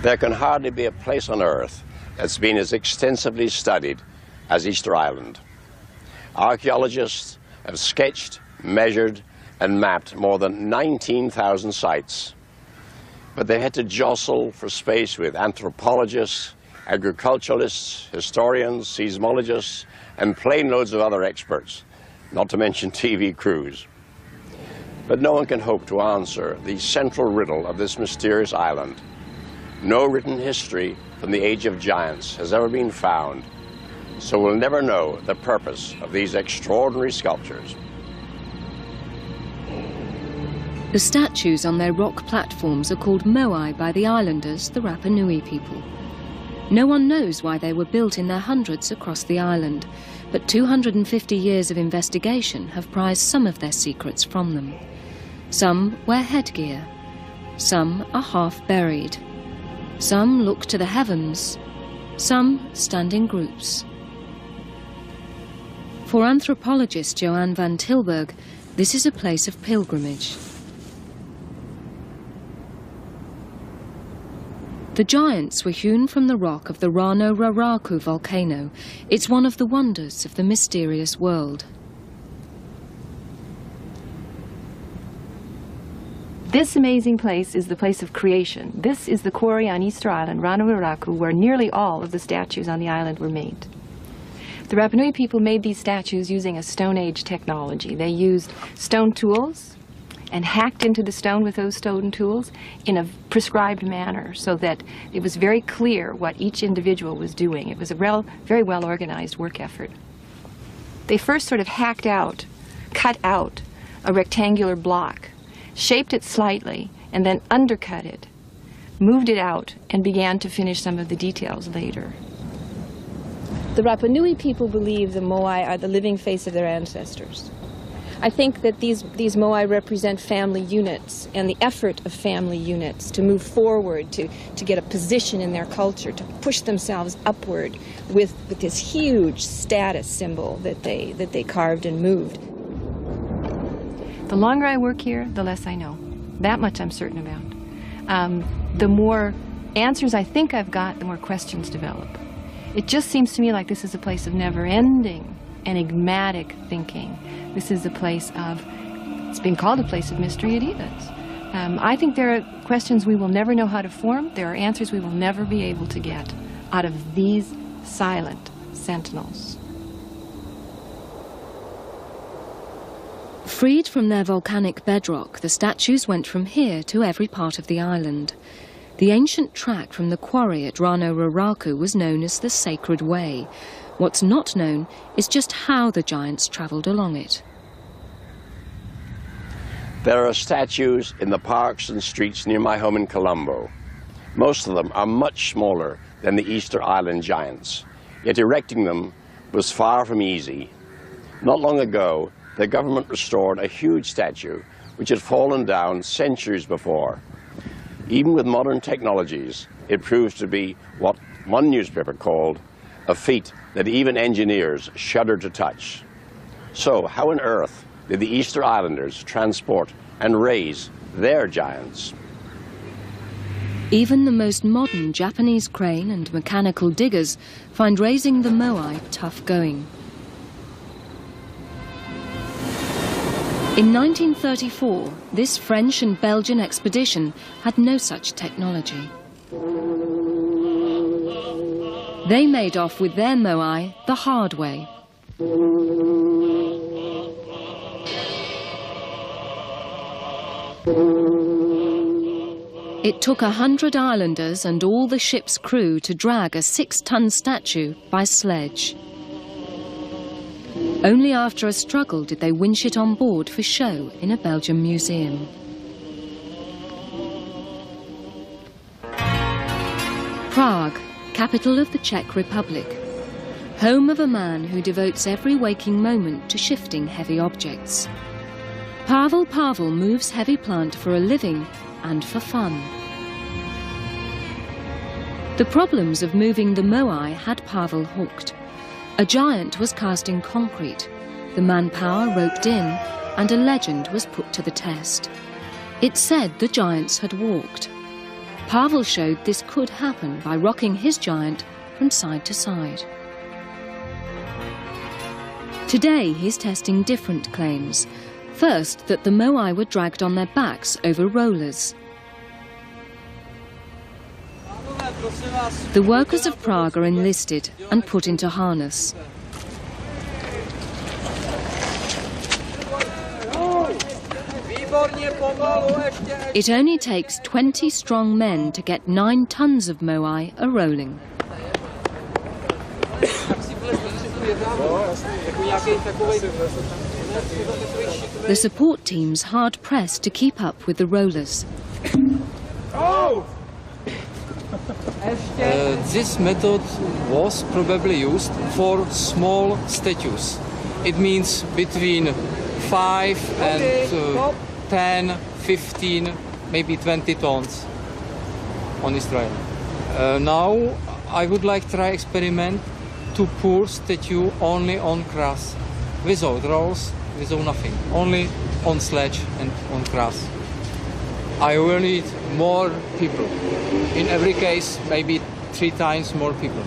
There can hardly be a place on Earth that's been as extensively studied as Easter Island. Archaeologists have sketched, measured, and mapped more than 19,000 sites. But they had to jostle for space with anthropologists, agriculturalists, historians, seismologists, and plane loads of other experts, not to mention TV crews. But no one can hope to answer the central riddle of this mysterious island. No written history from the Age of Giants has ever been found, so we'll never know the purpose of these extraordinary sculptures. The statues on their rock platforms are called moai by the islanders, the Rapa Nui people. No one knows why they were built in their hundreds across the island, but 250 years of investigation have prized some of their secrets from them. Some wear headgear, some are half buried, some look to the heavens, some stand in groups. For anthropologist Joanne van Tilburg, this is a place of pilgrimage. The giants were hewn from the rock of the Rano Raraku volcano. It's one of the wonders of the mysterious world. This amazing place is the place of creation. This is the quarry on Easter Island, Rano Raraku, where nearly all of the statues on the island were made. The Rapa Nui people made these statues using a Stone Age technology. They used stone tools and hacked into the stone with those stone tools in a prescribed manner so that it was very clear what each individual was doing. It was a very well organized work effort. They first sort of hacked out, cut out a rectangular block, shaped it slightly, and then undercut it, moved it out, and began to finish some of the details later. The Rapa Nui people believe the moai are the living face of their ancestors. I think that these moai represent family units and the effort of family units to move forward, to get a position in their culture, to push themselves upward with this huge status symbol that they carved and moved. The longer I work here, the less I know. That much I'm certain about. The more answers I think I've got, the more questions develop. It just seems to me like this is a place of never-ending, enigmatic thinking. This is a place of, it's been called a place of mystery, it is. I think there are questions we will never know how to form. There are answers we will never be able to get out of these silent sentinels. Freed from their volcanic bedrock, the statues went from here to every part of the island. The ancient track from the quarry at Rano Raraku was known as the Sacred Way. What's not known is just how the giants travelled along it. There are statues in the parks and streets near my home in Colombo. Most of them are much smaller than the Easter Island giants, yet erecting them was far from easy. Not long ago, the government restored a huge statue which had fallen down centuries before. Even with modern technologies, it proves to be what one newspaper called a feat that even engineers shudder to touch. So how on earth did the Easter Islanders transport and raise their giants? Even the most modern Japanese crane and mechanical diggers find raising the moai tough going. In 1934, this French and Belgian expedition had no such technology. They made off with their moai the hard way. It took 100 islanders and all the ship's crew to drag a 6-ton statue by sledge. Only after a struggle did they winch it on board for show in a Belgian museum. Prague, capital of the Czech Republic. Home of a man who devotes every waking moment to shifting heavy objects. Pavel Pavel moves heavy plant for a living and for fun. The problems of moving the moai had Pavel hooked. A giant was cast in concrete, the manpower roped in, and a legend was put to the test. It said the giants had walked. Pavel showed this could happen by rocking his giant from side to side. Today he's testing different claims. First, that the Moai were dragged on their backs over rollers. The workers of Prague are enlisted and put into harness. It only takes 20 strong men to get 9 tons of Moai a-rolling. The support team's hard pressed to keep up with the rollers. This method was probably used for small statues. It means between 5 and 10, 15, maybe 20 tons on Israel. Now I would like to try experiment to pour statue only on grass, without rolls, without nothing, only on sledge and on grass. I will need more people. In every case, maybe 3 times more people.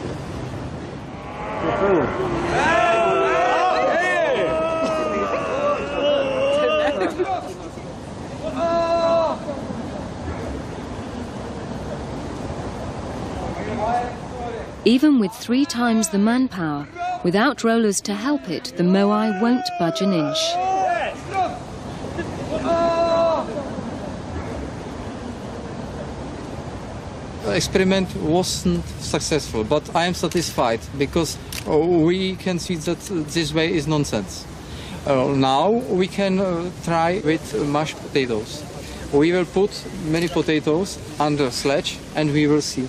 Even with 3 times the manpower, without rollers to help it, the Moai won't budge an inch. The experiment wasn't successful, but I am satisfied because we can see that this way is nonsense. Now we can try with mashed potatoes. We will put many potatoes under sledge and we will see.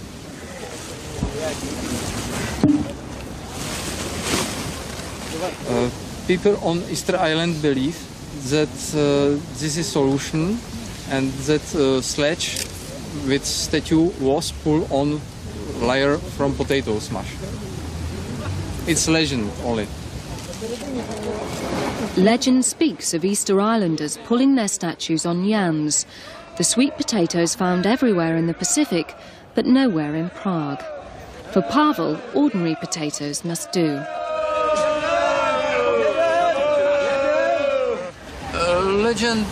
People on Easter Island believe that this is solution and that sledge with statue was pulled on layer from potato smash. It's legend only. Legend speaks of Easter Islanders pulling their statues on yams, the sweet potatoes found everywhere in the Pacific, but nowhere in Prague. For Pavel, ordinary potatoes must do. Legend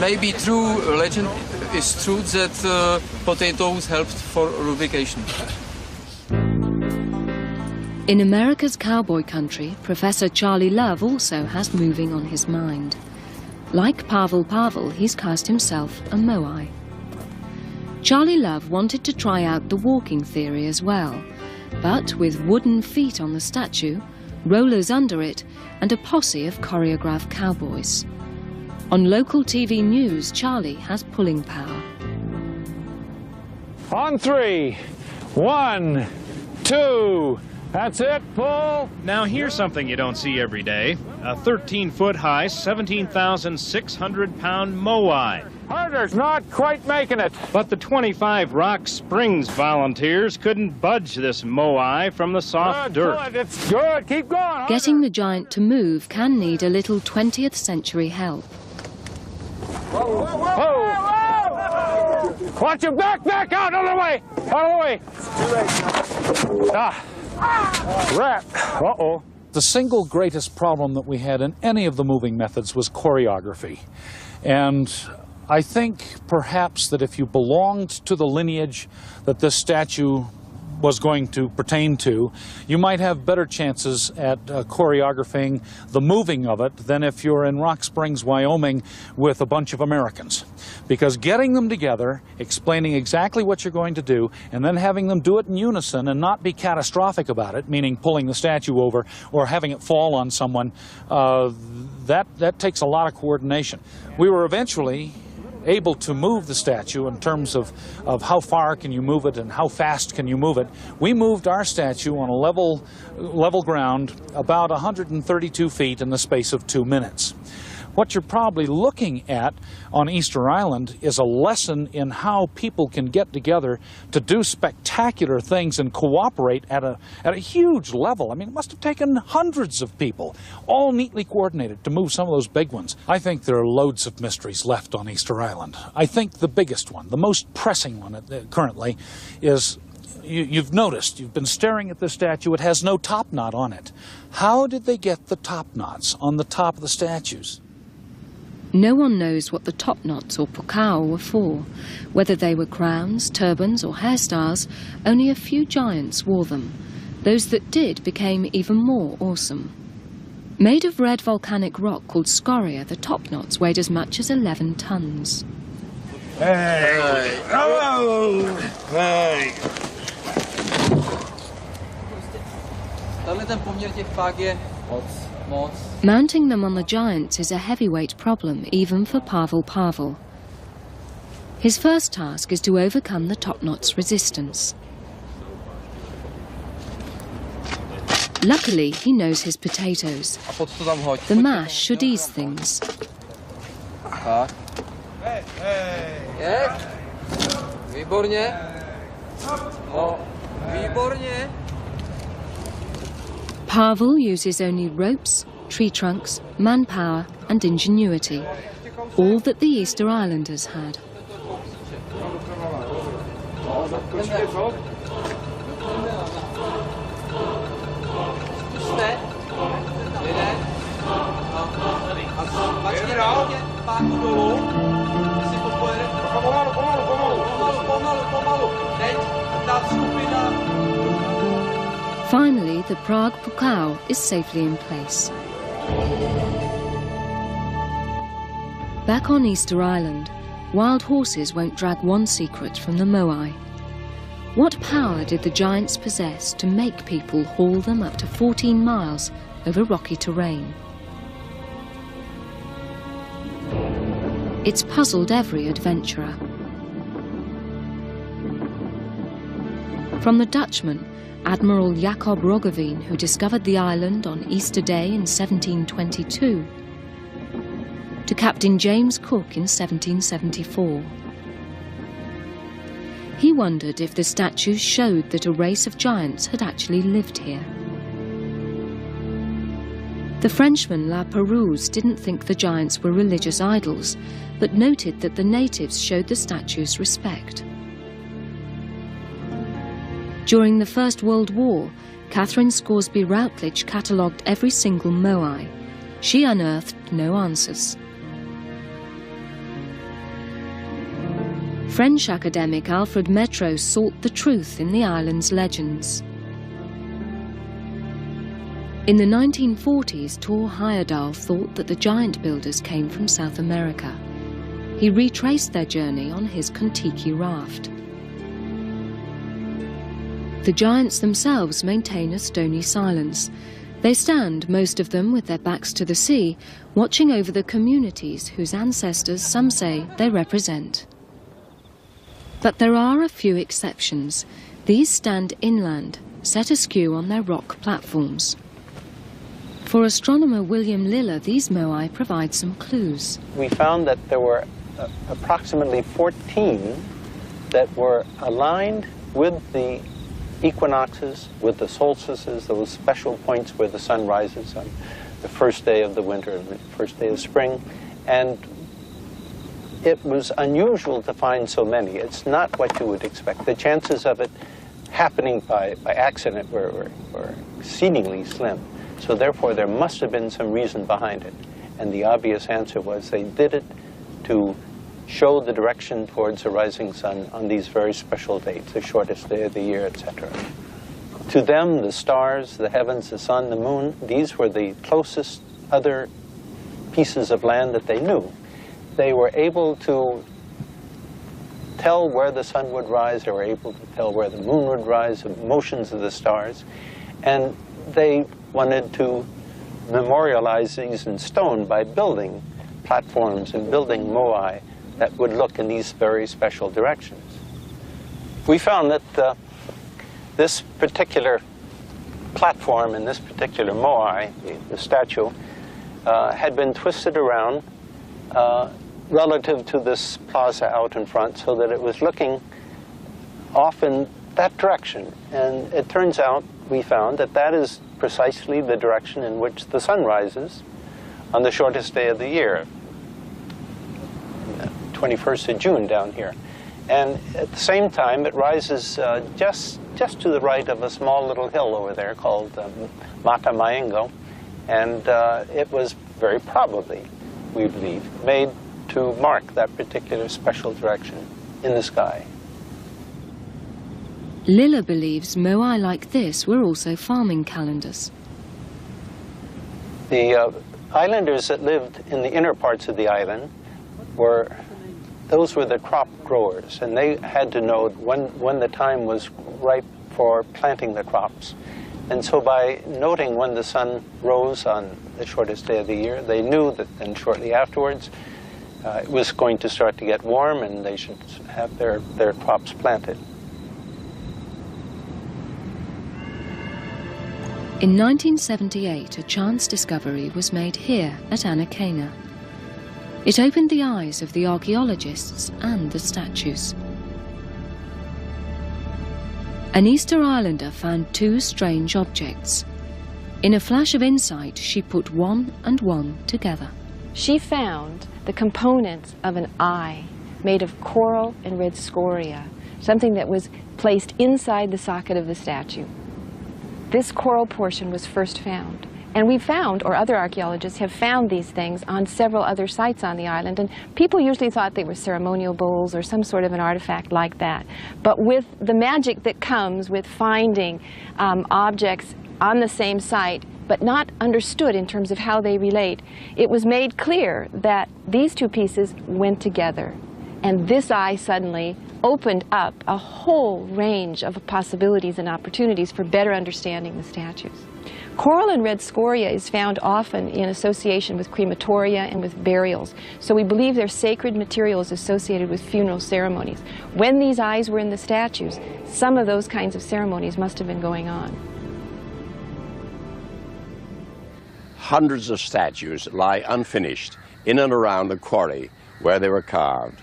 may be true. Legend is true that potatoes helped for lubrication. In America's cowboy country, Professor Charlie Love also has moving on his mind. Like Pavel, he's cast himself a Moai. Charlie Love wanted to try out the walking theory as well, but with wooden feet on the statue, rollers under it, and a posse of choreographed cowboys. On local TV news, Charlie has pulling power. On 3, 1, 2, that's it, pull. Now here's something you don't see every day. A 13-foot-high, 17,600-pound Moai. Herder's not quite making it. But the 25 Rock Springs volunteers couldn't budge this Moai from the soft dirt. Good, it's good, keep going. Getting the giant to move can need a little 20th century help. Whoa, whoa, whoa. Watch your back out of the way, Rat, uh-oh. The single greatest problem that we had in any of the moving methods was choreography. And I think perhaps that if you belonged to the lineage that this statue was going to pertain to, you might have better chances at choreographing the moving of it than if you're in Rock Springs, Wyoming with a bunch of Americans. Because getting them together, explaining exactly what you're going to do, and then having them do it in unison and not be catastrophic about it, meaning pulling the statue over or having it fall on someone, that takes a lot of coordination. We were eventually able to move the statue in terms of how far can you move it and how fast can you move it. We moved our statue on a level ground about 132 feet in the space of 2 minutes. what you're probably looking at on Easter Island is a lesson in how people can get together to do spectacular things and cooperate at a huge level. I mean, it must have taken hundreds of people, all neatly coordinated, to move some of those big ones. I think there are loads of mysteries left on Easter Island. I think the biggest one, the most pressing one currently, is you've noticed, you've been staring at this statue, it has no top knot on it. How did they get the top knots on the top of the statues? No one knows what the top knots or pukao were for. Whether they were crowns, turbans or hairstyles, only a few giants wore them. Those that did became even more awesome. Made of red volcanic rock called scoria, the top knots weighed as much as 11 tons. Hey! Oh! Hey! Mounting them on the giants is a heavyweight problem, even for Pavel Pavel. His first task is to overcome the top knot's resistance. Luckily, he knows his potatoes. The mash should ease things. Výborně. No, výborně. Pavel uses only ropes, tree trunks, manpower and ingenuity, all that the Easter Islanders had. Finally, the Prague Pukao is safely in place. Back on Easter Island, wild horses won't drag one secret from the Moai. What power did the giants possess to make people haul them up to 14 miles over rocky terrain? It's puzzled every adventurer. From the Dutchman, Admiral Jacob Roggeveen, who discovered the island on Easter Day in 1722, to Captain James Cook in 1774. He wondered if the statues showed that a race of giants had actually lived here. The Frenchman La Pérouse didn't think the giants were religious idols, but noted that the natives showed the statues respect. During the First World War, Catherine Scoresby Routledge catalogued every single Moai. She unearthed no answers. French academic Alfred Métraux sought the truth in the island's legends. In the 1940s, Tor Heyerdahl thought that the giant builders came from South America. He retraced their journey on his Kontiki raft. The giants themselves maintain a stony silence. They stand, most of them with their backs to the sea, watching over the communities whose ancestors some say they represent. But there are a few exceptions. These stand inland, set askew on their rock platforms. For astronomer William Liller, these Moai provide some clues. We found that there were approximately 14 that were aligned with the equinoxes, with the solstices, those special points where the sun rises on the first day of the winter, the first day of spring. And it was unusual to find so many. It's not what you would expect. The chances of it happening by accident were exceedingly slim. So therefore, there must have been some reason behind it. And the obvious answer was they did it to show the direction towards the rising sun on these very special dates, the shortest day of the year, etc. To them, the stars, the heavens, the sun, the moon, these were the closest other pieces of land that they knew. They were able to tell where the sun would rise, they were able to tell where the moon would rise, the motions of the stars, and they wanted to memorialize these in stone by building platforms and building moai that would look in these very special directions. We found that this particular platform and this particular moai, the statue, had been twisted around relative to this plaza out in front so that it was looking off in that direction. And it turns out, we found, that that is precisely the direction in which the sun rises on the shortest day of the year, 21st of June down here. And at the same time, it rises just to the right of a small little hill over there called Mata Mayengo. And it was very probably, we believe, made to mark that particular special direction in the sky. Lilla believes moai like this were also farming calendars. The islanders that lived in the inner parts of the island those were the crop growers, and they had to know when the time was ripe for planting the crops. And so by noting when the sun rose on the shortest day of the year, they knew that then shortly afterwards it was going to start to get warm and they should have their crops planted. In 1978, a chance discovery was made here at Anakena. It opened the eyes of the archaeologists and the statues. An Easter Islander found two strange objects. In a flash of insight, she put one and one together. She found the components of an eye made of coral and red scoria, something that was placed inside the socket of the statue. This coral portion was first found. And we found, or other archaeologists have found these things on several other sites on the island, and people usually thought they were ceremonial bowls or some sort of an artifact like that. But with the magic that comes with finding objects on the same site, but not understood in terms of how they relate, it was made clear that these two pieces went together. And this eye suddenly opened up a whole range of possibilities and opportunities for better understanding the statues. Coral and red scoria is found often in association with crematoria and with burials. So we believe they're sacred materials associated with funeral ceremonies. When these eyes were in the statues, some of those kinds of ceremonies must have been going on. Hundreds of statues lie unfinished in and around the quarry where they were carved.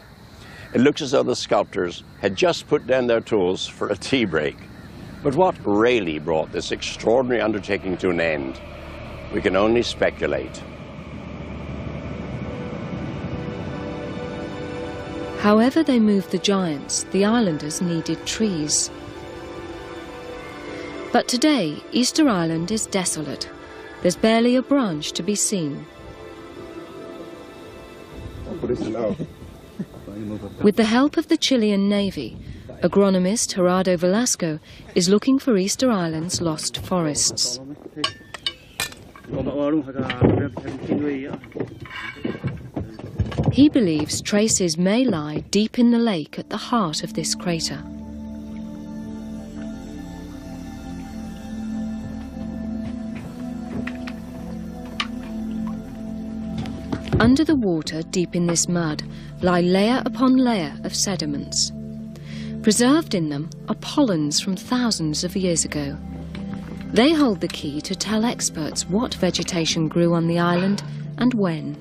It looks as though the sculptors had just put down their tools for a tea break. But what really brought this extraordinary undertaking to an end? We can only speculate. However they moved the giants, the islanders needed trees. But today, Easter Island is desolate. There's barely a branch to be seen. With the help of the Chilean Navy, agronomist Gerardo Velasco is looking for Easter Island's lost forests. He believes traces may lie deep in the lake at the heart of this crater. Under the water, deep in this mud, lie layer upon layer of sediments. Preserved in them are pollens from thousands of years ago. They hold the key to tell experts what vegetation grew on the island and when.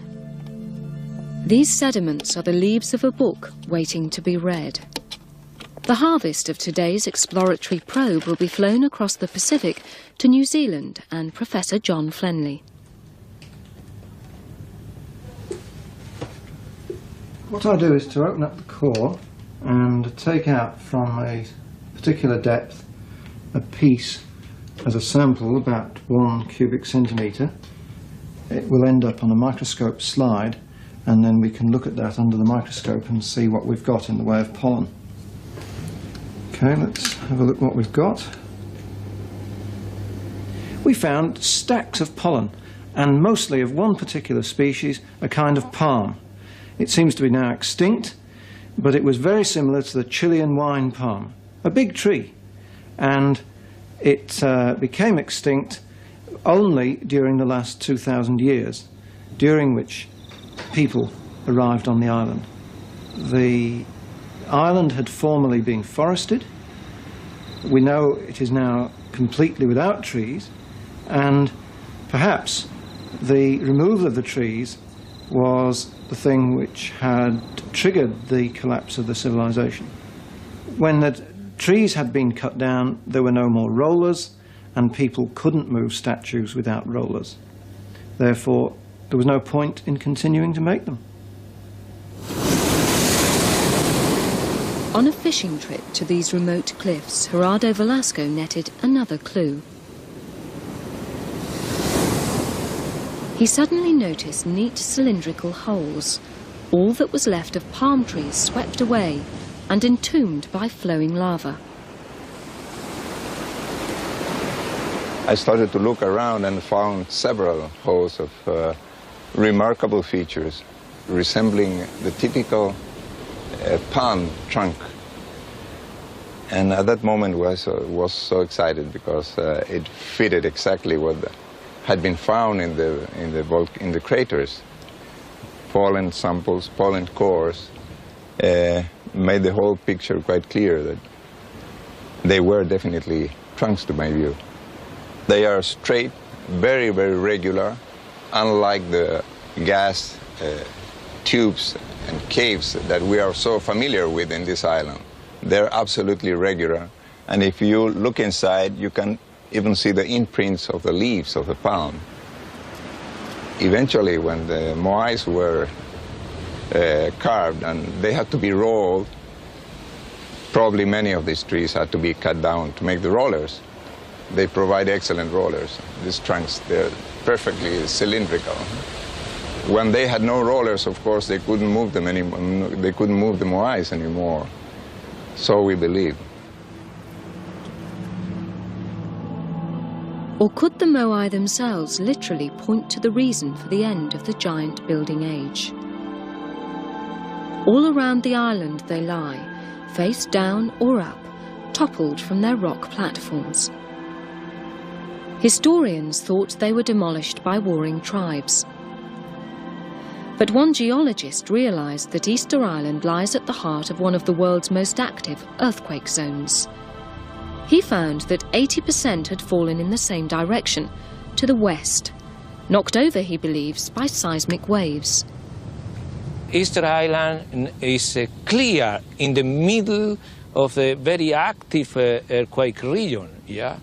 These sediments are the leaves of a book waiting to be read. The harvest of today's exploratory probe will be flown across the Pacific to New Zealand and Professor John Flenley. What I do is to open up the core and take out from a particular depth a piece as a sample about 1 cubic centimetre. It will end up on a microscope slide, and then we can look at that under the microscope and see what we've got in the way of pollen. Okay, let's have a look what we've got. We found stacks of pollen, and mostly of one particular species, a kind of palm. It seems to be now extinct, but it was very similar to the Chilean wine palm, a big tree, and it became extinct only during the last 2,000 years, during which people arrived on the island. The island had formerly been forested. We know it is now completely without trees, and perhaps the removal of the trees was the thing which had triggered the collapse of the civilization. When the trees had been cut down, there were no more rollers, and people couldn't move statues without rollers. Therefore, there was no point in continuing to make them. On a fishing trip to these remote cliffs, Gerardo Velasco netted another clue. He suddenly noticed neat cylindrical holes, all that was left of palm trees swept away and entombed by flowing lava. I started to look around and found several holes of remarkable features resembling the typical palm trunk. And at that moment was so excited because it fitted exactly what had been found in the craters. Pollen samples, pollen cores made the whole picture quite clear that they were definitely trunks to my view. They are straight, very, very regular, unlike the gas tubes and caves that we are so familiar with in this island. They're absolutely regular, and if you look inside, you can even see the imprints of the leaves of the palm. Eventually, when the moais were carved and they had to be rolled, probably many of these trees had to be cut down to make the rollers. They provide excellent rollers. These trunks, they're perfectly cylindrical. When they had no rollers, of course, they couldn't move them anymore. They couldn't move the moais anymore. So we believe. Or could the moai themselves literally point to the reason for the end of the giant building age? All around the island they lie, face down or up, toppled from their rock platforms. Historians thought they were demolished by warring tribes. But one geologist realised that Easter Island lies at the heart of one of the world's most active earthquake zones. He found that 80% had fallen in the same direction, to the west, knocked over, he believes, by seismic waves. Easter Island is clear in the middle of a very active earthquake region. Yeah,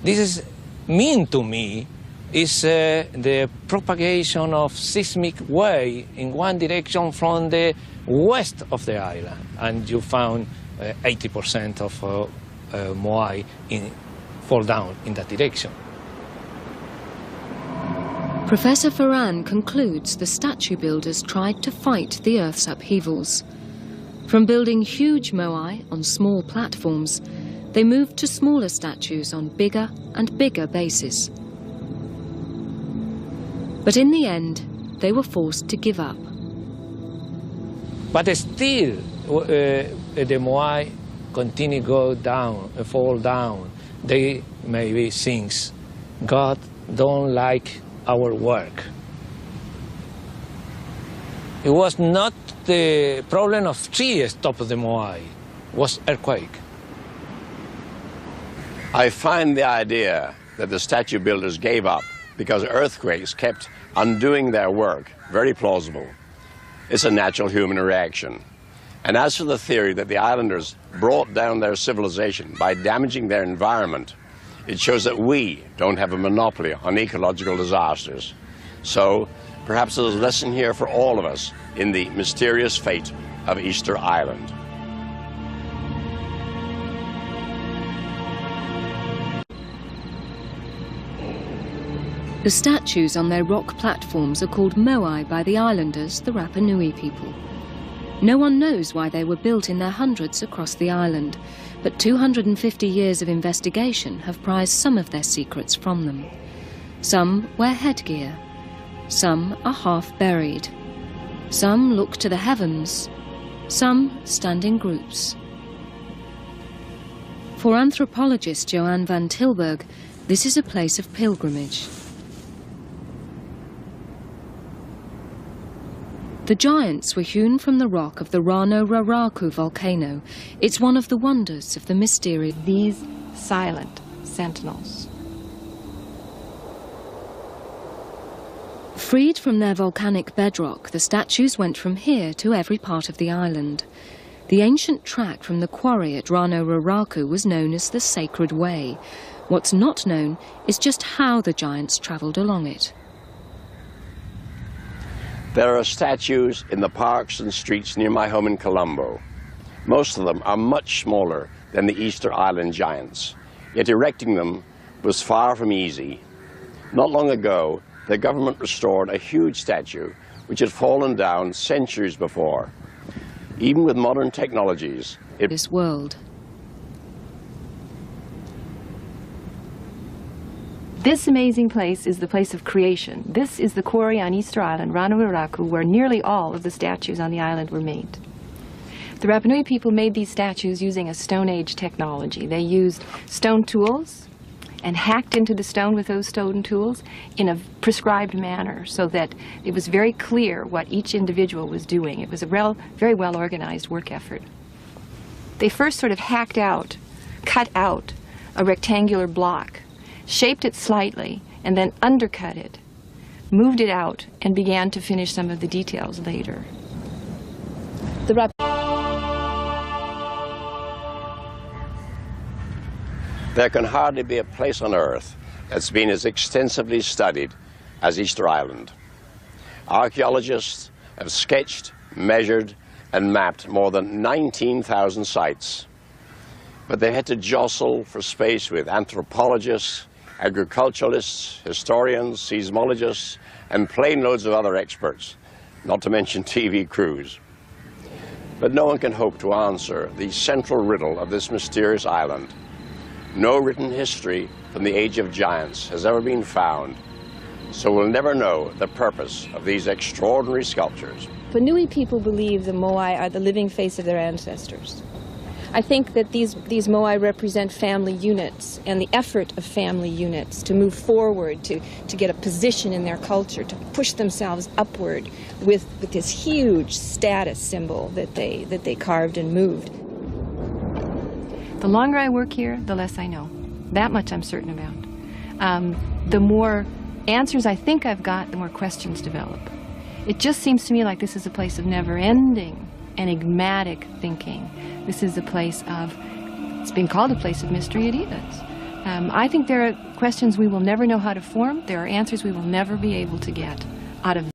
this mean to me is the propagation of seismic wave in one direction from the west of the island, and you found 80% of moai fall down in that direction. Professor Ferran concludes the statue builders tried to fight the Earth's upheavals. From building huge moai on small platforms, they moved to smaller statues on bigger and bigger bases. But in the end, they were forced to give up. But still, the moai continue go down, fall down. They maybe think, God don't like our work. It was not the problem of trees top of the moai, it was earthquake. I find the idea that the statue builders gave up because earthquakes kept undoing their work very plausible. It's a natural human reaction. And as for the theory that the islanders brought down their civilization by damaging their environment, it shows that we don't have a monopoly on ecological disasters. So perhaps there's a lesson here for all of us in the mysterious fate of Easter Island. The statues on their rock platforms are called moai by the islanders, the Rapa Nui people. No one knows why they were built in their hundreds across the island, but 250 years of investigation have prized some of their secrets from them. Some wear headgear, some are half buried, some look to the heavens, some stand in groups. For anthropologist Johan van Tilburg, this is a place of pilgrimage. The giants were hewn from the rock of the Rano Raraku volcano. It's one of the wonders of the mysterious. These silent sentinels. Freed from their volcanic bedrock, the statues went from here to every part of the island. The ancient track from the quarry at Rano Raraku was known as the Sacred Way. What's not known is just how the giants travelled along it. There are statues in the parks and streets near my home in Colombo. Most of them are much smaller than the Easter Island giants, yet erecting them was far from easy. Not long ago, the government restored a huge statue which had fallen down centuries before. Even with modern technologies, this world. This amazing place is the place of creation. This is the quarry on Easter Island, Rano Raraku, where nearly all of the statues on the island were made. The Rapa Nui people made these statues using a Stone Age technology. They used stone tools and hacked into the stone with those stone tools in a prescribed manner so that it was very clear what each individual was doing. It was a very well organized work effort. They first sort of cut out a rectangular block, shaped it slightly, and then undercut it, moved it out, and began to finish some of the details later. There can hardly be a place on Earth that's been as extensively studied as Easter Island. Archaeologists have sketched, measured, and mapped more than 19,000 sites. But they had to jostle for space with anthropologists, agriculturalists, historians, seismologists, and plane loads of other experts, not to mention TV crews. But no one can hope to answer the central riddle of this mysterious island. No written history from the Age of Giants has ever been found, so we'll never know the purpose of these extraordinary sculptures. The Nui people believe the Moai are the living face of their ancestors. I think that these Moai represent family units and the effort of family units to move forward, to get a position in their culture, to push themselves upward with this huge status symbol that they carved and moved. The longer I work here, the less I know. That much I'm certain about. The more answers I think I've got, the more questions develop. It just seems to me like this is a place of never-ending, enigmatic thinking. This is a place of, it's been called a place of mystery, it is. I think there are questions we will never know how to form. There are answers we will never be able to get out of